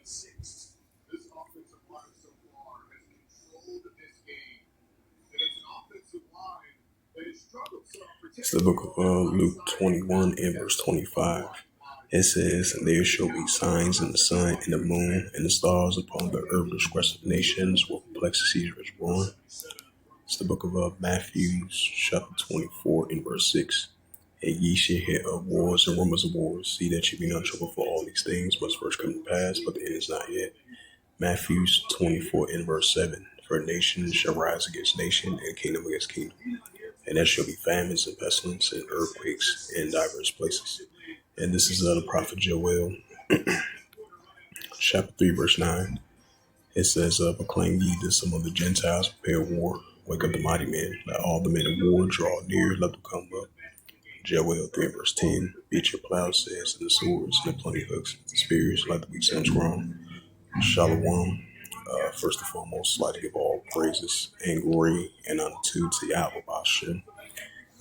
It's the book of Luke 21 and verse 25. It says, "And there shall be signs in the sun, and the moon, and the stars upon the earth. Discretion of nations, with perplexities is born." It's the book of Matthew, chapter 24 and verse 6. "And ye shall hear of wars and rumors of wars. See that ye be not troubled, for all these things must first come to pass, but the end is not yet." Matthew 24 and verse 7. "For nation shall rise against nation, and kingdom against kingdom. And there shall be famines and pestilence and earthquakes in diverse places." And this is the prophet Joel, chapter 3, verse 9. It says, "Proclaim ye this among the Gentiles, prepare war, wake up the mighty men, let all the men of war draw near, let them come up." Joel 3, verse 10. "Beat your plowshares and the swords and the plenty hooks, the spears, let the weak stones groan." Shalom. First and foremost, I'd like to give all praises and glory and honor to Yahweh Bashem,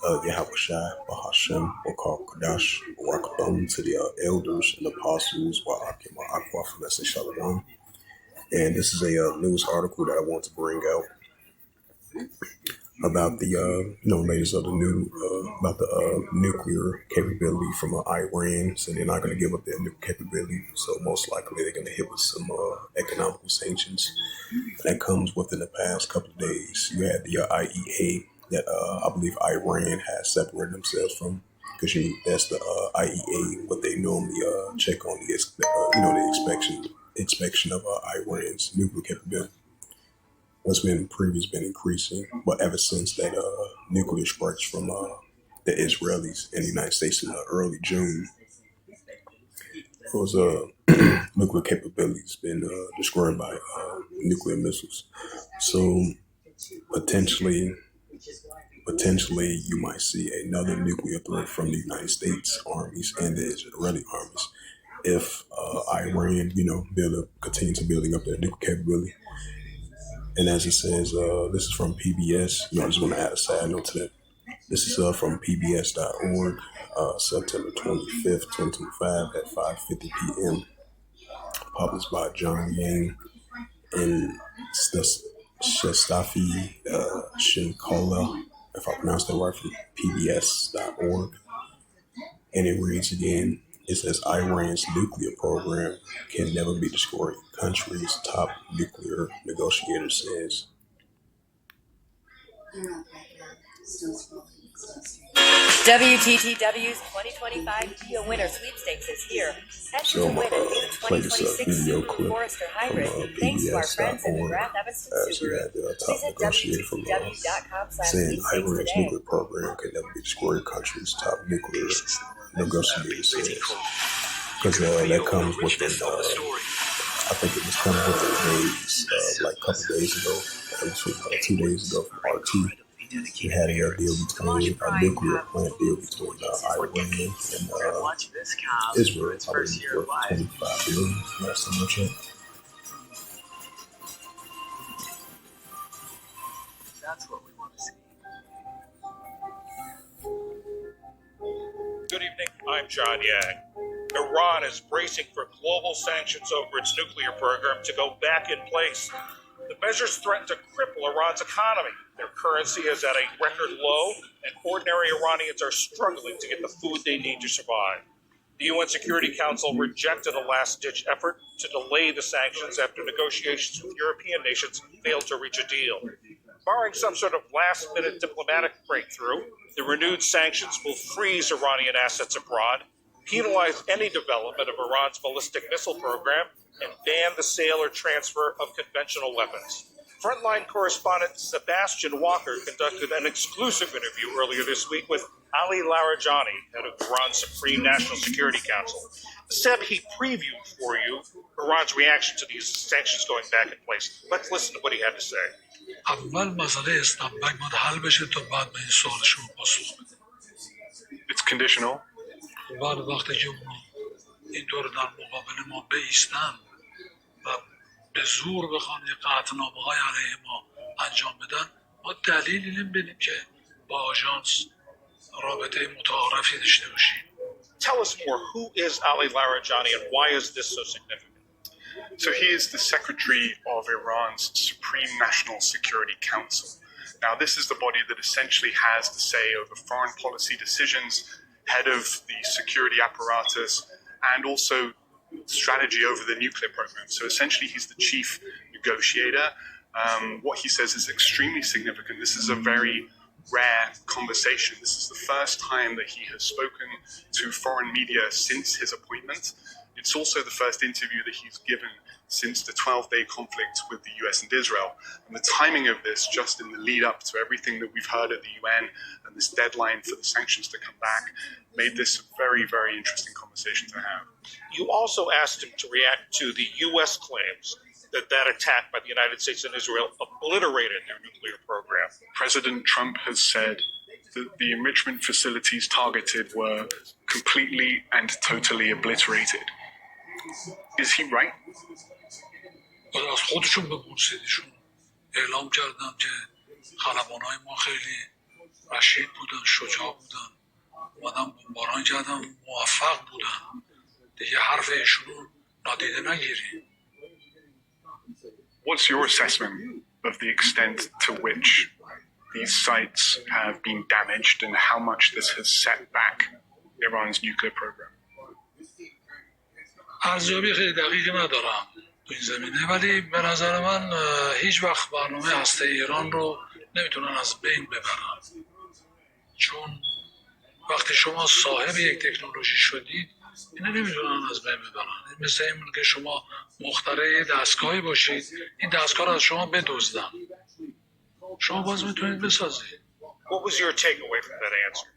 Yahweh Shai, Bahashem, Wakar Kadash, Wakadam, to the elders and apostles, Wa'akim, Wa'akwa, from Message Shalom. And this is a news article that I want to bring out about the latest of the new about the nuclear capability from Iran. So they're not going to give up their nuclear capability. So most likely they're going to hit with some economical sanctions. And that comes within the past couple of days. You had the IEA that I believe Iran has separated themselves from, because that's the IEA, what they normally check on the inspection of Iran's nuclear capability. What's been increasing, but ever since that nuclear strikes from the Israelis and the United States in early June, those nuclear capabilities been destroyed by nuclear missiles. So potentially you might see another nuclear threat from the United States armies and the Israeli armies if Iran, continue to building up their nuclear capability. And as it says, this is from PBS. I just want to add a side note to that. This is from pbs.org, September 25th, 2025 at 5:50 p.m. Published by John Yang and Shestafi Shinkola, if I pronounced that right, from pbs.org. And it reads again. It says, "Iran's nuclear program can never be destroyed," country's top nuclear negotiator says. WTTW's 2025 Geo Winter Sweepstakes is here. So I'm going to play this video clip Forester from Hybrid. Thanks to our friends at the PBS.org Graf Evanston as you Subaru. had the top Visit negotiator from saying Iran's www.com/sweepstakes nuclear program can never be destroyed, country's top nuclear negotiator says. Because that comes with I think it was coming within days, like a couple of days ago, actually 2 days ago from RT. We had a deal between a nuclear plant deal between Iran and Israel, I believe, for $25 billion. Last time I checked. That's what we want to see. Good evening, I'm John Yang. Iran is bracing for global sanctions over its nuclear program to go back in place. The measures threaten to cripple Iran's economy. Their currency is at a record low, and ordinary Iranians are struggling to get the food they need to survive. The UN Security Council rejected a last-ditch effort to delay the sanctions after negotiations with European nations failed to reach a deal. Barring some sort of last-minute diplomatic breakthrough, the renewed sanctions will freeze Iranian assets abroad, penalize any development of Iran's ballistic missile program, and ban the sale or transfer of conventional weapons. Frontline correspondent Sebastian Walker conducted an exclusive interview earlier this week with Ali Larijani, head of Iran's Supreme National Security Council. Seb, he previewed for you Iran's reaction to these sanctions going back in place. Let's listen to what he had to say. It's conditional. اینطور در مقابل ما بایستن و به زور بخوان یه قطعنامه‌های علیه ما انجام بدن، ما دلیلی نمی‌بینیم که با آژانس رابطه متعارفی داشته باشیم. Tell us more. Who is Ali Larijani and why is this so significant? So he is the secretary of Iran's Supreme National Security Council. Now, this is the body that essentially has the say over foreign policy decisions, head of the security apparatus, and also strategy over the nuclear program. So essentially, he's the chief negotiator. What he says is extremely significant. This is a very rare conversation. This is the first time that he has spoken to foreign media since his appointment. It's also the first interview that he's given since the 12-day conflict with the US and Israel. And the timing of this, just in the lead up to everything that we've heard at the UN and this deadline for the sanctions to come back, made this a very, very interesting conversation to have. You also asked him to react to the U.S. claims that attack by the United States and Israel obliterated their nuclear program. President Trump has said that the enrichment facilities targeted were completely and totally obliterated. Is he right? از خودشون بپرسیدشون اعلام کردن که خلبانای ما خیلی رشید بودن، شجاع بودن، اومدن بمباران کردن، موفق بودن. دیگه حرف ایشون رو نادیده نگیریم. What's your assessment of the extent to which these sites have been damaged and how much this has set back Iran's nuclear program? ارزیابی خیلی دقیقی ندارم تو این زمینه، ولی به نظر من هیچ وقت برنامه هسته ایران رو نمیتونن از بین ببرن، چون وقتی شما صاحب یک تکنولوژی شدید اینو نمیتونن از بین ببرن. مثل این که شما مخترع دستگاهی باشید، این دستگاه رو از شما بدزدن، شما باز میتونید بسازید. What was your takeaway from that answer?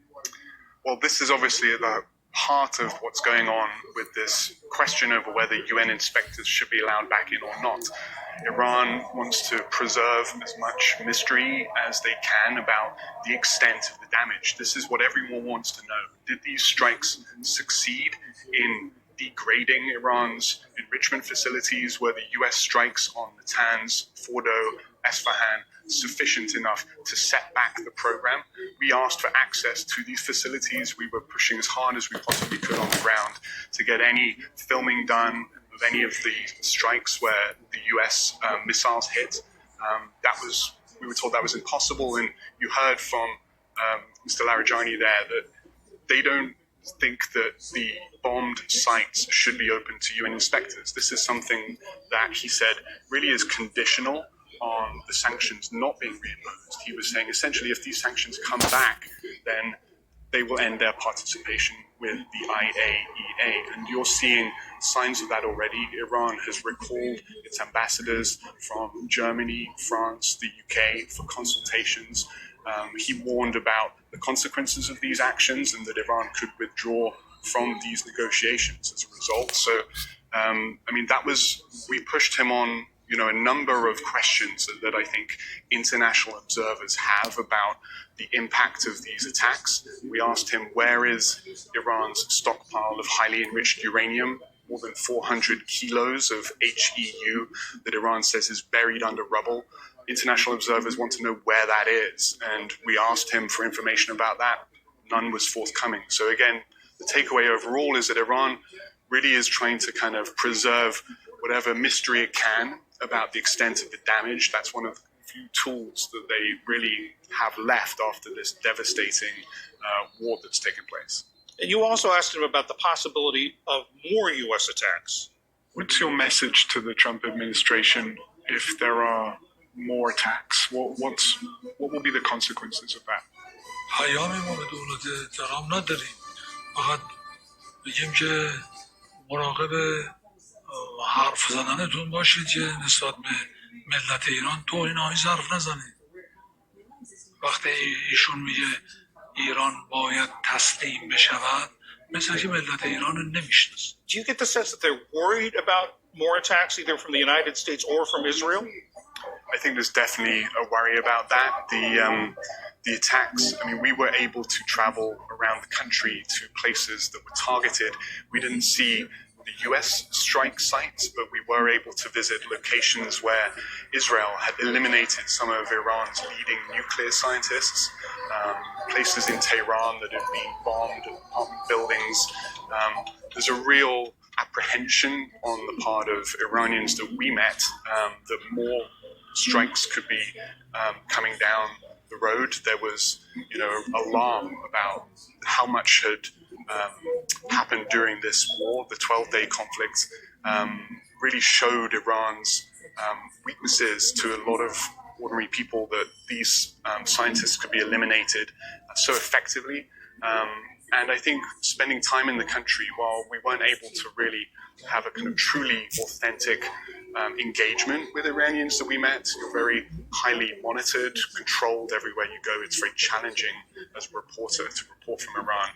Well, this is obviously at the heart of what's going on with this question over whether UN inspectors should be allowed back in or not. Iran wants to preserve as much mystery as they can about the extent of the damage. This is what everyone wants to know. Did these strikes succeed in degrading Iran's enrichment facilities? Were the US strikes on Natanz, Fordo, Esfahan sufficient enough to set back the program? We asked for access to these facilities. We were pushing as hard as we possibly could on the ground to get any filming done of any of the strikes where the US missiles hit. We were told that was impossible, and you heard from Mr. Larijani there that they don't think that the bombed sites should be open to UN inspectors. This is something that he said really is conditional on the sanctions not being reimposed. He was saying essentially if these sanctions come back, then they will end their participation with the IAEA. And you're seeing signs of that already. Iran has recalled its ambassadors from Germany, France, the UK for consultations. He warned about the consequences of these actions and that Iran could withdraw from these negotiations as a result. So, we pushed him on a number of questions that I think international observers have about the impact of these attacks. We asked him, where is Iran's stockpile of highly enriched uranium? More than 400 kilos of HEU that Iran says is buried under rubble. International observers want to know where that is. And we asked him for information about that. None was forthcoming. So again, the takeaway overall is that Iran really is trying to kind of preserve whatever mystery it can about the extent of the damage. That's one of the few tools that they really have left after this devastating war that's taken place. And you also asked him about the possibility of more U.S. attacks. What's your message to the Trump administration if there are more attacks? What will be the consequences of that? پیامی ما به دولت ترامپ نداریم، فقط بگیم که مراقب حرف زدنتون باشید که نسبت به ملت ایران توهین‌آمیز حرف نزنید. وقتی ایشون میگه ایران باید تسلیم بشود، مثل که ملت ایران رو نمیشناسه. Do you get the sense that they're worried about more attacks either from the United States or from Israel? I think there's definitely a worry about that. The attacks, we were able to travel around the country to places that were targeted. We didn't see the US strike sites, but we were able to visit locations where Israel had eliminated some of Iran's leading nuclear scientists, places in Tehran that had been bombed, apartment buildings. There's a real apprehension on the part of Iranians that we met that more strikes could be coming down the road. There was, alarm about how much had happened during this war. The 12-day conflict really showed Iran's weaknesses to a lot of ordinary people, that these scientists could be eliminated so effectively. And I think spending time in the country, while we weren't able to really have a kind of truly authentic engagement with Iranians that we met, you're very highly monitored, controlled everywhere you go. It's very challenging as a reporter to report from Iran.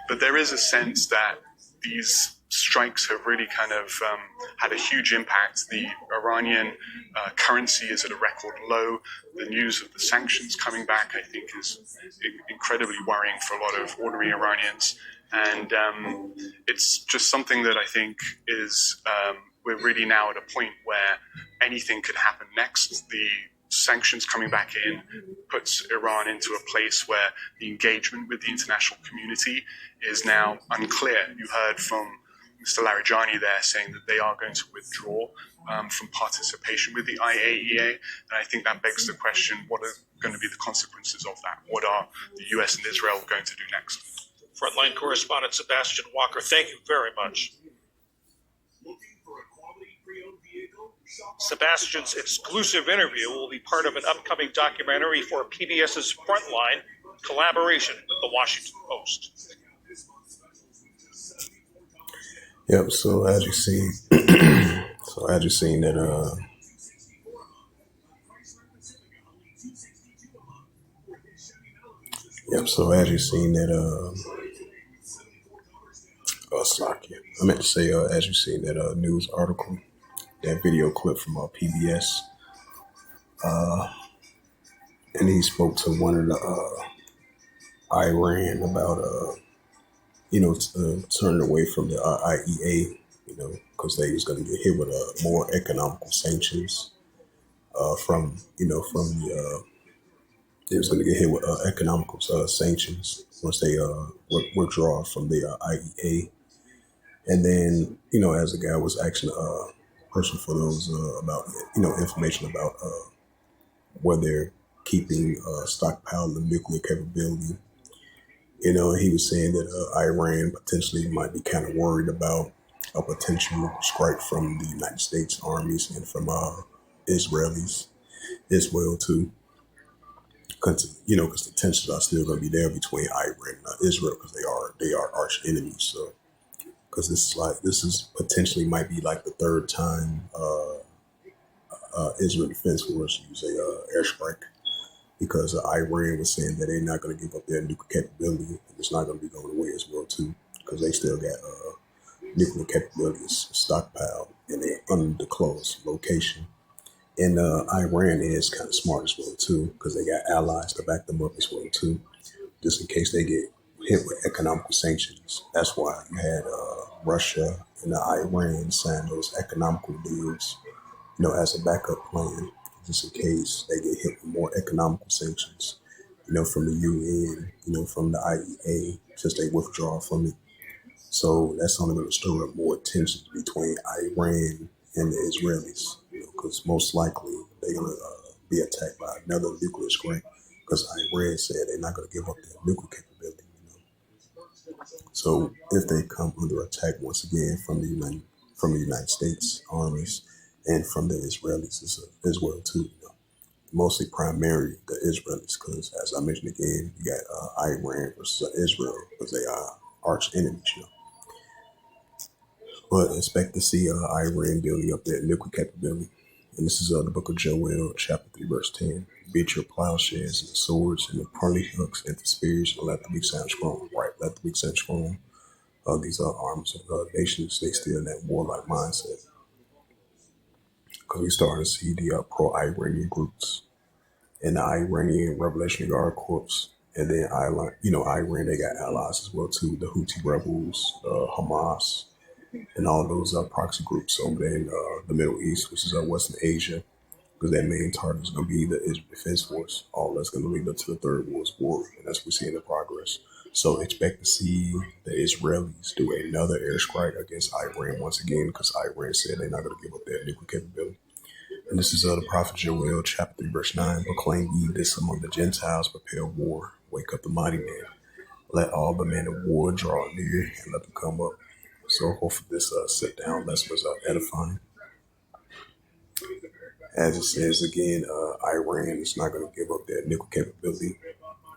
But there is a sense that these strikes have really kind of had a huge impact. The Iranian currency is at a record low. The news of the sanctions coming back, I think, is incredibly worrying for a lot of ordinary Iranians. And it's just something that I think is, we're really now at a point where anything could happen next. The sanctions coming back in puts Iran into a place where the engagement with the international community is now unclear. You heard from Mr. Larijani there saying that they are going to withdraw from participation with the IAEA. And I think that begs the question, what are going to be the consequences of that? What are the US and Israel going to do next? Frontline correspondent Sebastian Walker, thank you very much. Sebastian's exclusive interview will be part of an upcoming documentary for PBS's Frontline collaboration with the Washington Post. Yep. So as you see, that Slocky. I meant to say, as you seen that news article, that video clip from PBS, and he spoke to one of the Iran about turning away from the IEA, because they was going to get hit with more economical sanctions they was going to get hit with economical sanctions once they withdraw from the IEA. And then, as the guy was asking person for those about information about where they're keeping stockpiled the nuclear capability. He was saying that Iran potentially might be kind of worried about a potential strike from the United States armies and from Israelis as well too. Because the tensions are still going to be there between Iran and Israel, because they are arch enemies. So, because this is potentially might be like the third time Israel Defense Force use a airstrike, because Iran was saying that they're not going to give up their nuclear capability, and it's not going to be going away as well too, because they still got nuclear capabilities stockpiled and they're undisclosed location. And Iran is kind of smart as well too, because they got allies to back them up as well too, just in case they get hit with economical sanctions. That's why you had Russia and Iran sign those economical deals, as a backup plan, just in case they get hit with more economical sanctions, from the UN, from the IEA, since they withdraw from it. So that's only going to stir up more tensions between Iran and the Israelis, because most likely they're going to be attacked by another nuclear strike, because Iran said they're not going to give up their nuclear capability. So if they come under attack once again from the United States armies and from the Israelis as well too, mostly primarily the Israelis, because as I mentioned again, you got Iran versus Israel, because they are arch enemies. But expect to see Iran building up their nuclear capability. And this is the book of Joel, chapter 3, verse 10. Beat your plowshares and the swords and the parley hooks and the spears, and let the weak sound strong. Right, let the weak sound strong. These are arms of nations. They still in that warlike mindset. Because we started to see the pro-Iranian groups and the Iranian Revolutionary Guard Corps. And then Iran, they got allies as well too. The Houthi rebels, Hamas, and all those proxy groups over there in the Middle East, which is Western Asia, because that main target is going to be the Israel Defense Force. All that's going to lead up to the Third World War, and that's what we see in the progress. So expect to see the Israelis do another airstrike against Iran once again, because Iran said they're not going to give up their nuclear capability. And this is the prophet Joel, chapter 3, verse 9. Proclaim ye this among the Gentiles, prepare war, wake up the mighty man. Let all the men of war draw near and let them come up. So hopefully this sit down lesson was edifying. As it says again, Iran is not going to give up their nuclear capability,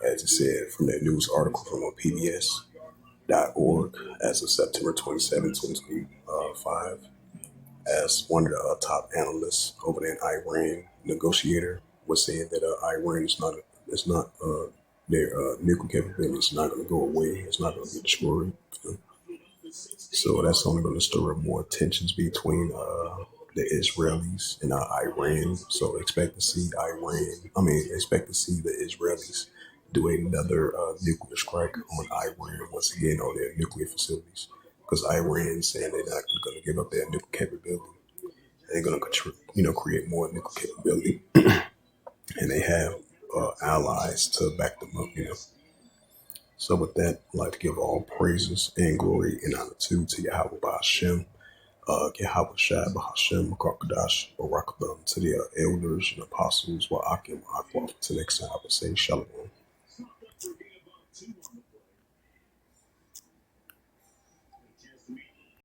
as it said from that news article from PBS.org as of September 27, 2025. As one of the top analysts over there in Iran, negotiator, was saying that Iran is not their nuclear capability is not going to go away. It's not going to be destroyed. So that's only going to stir up more tensions between the Israelis and Iran. So expect to see expect to see the Israelis do another nuclear strike on Iran once again on their nuclear facilities, because Iran is saying they're not going to give up their nuclear capability. They're going to create more nuclear capability, and they have allies to back them up. So with that, I'd like to give all praises and glory and honor to Yahweh Ba'Hashem, Yahweh Shai Ba'Hashem, Karkadash, Barakatham, to the elders and apostles, Wa'akim, Aqua. Till next time, I would say Shalom.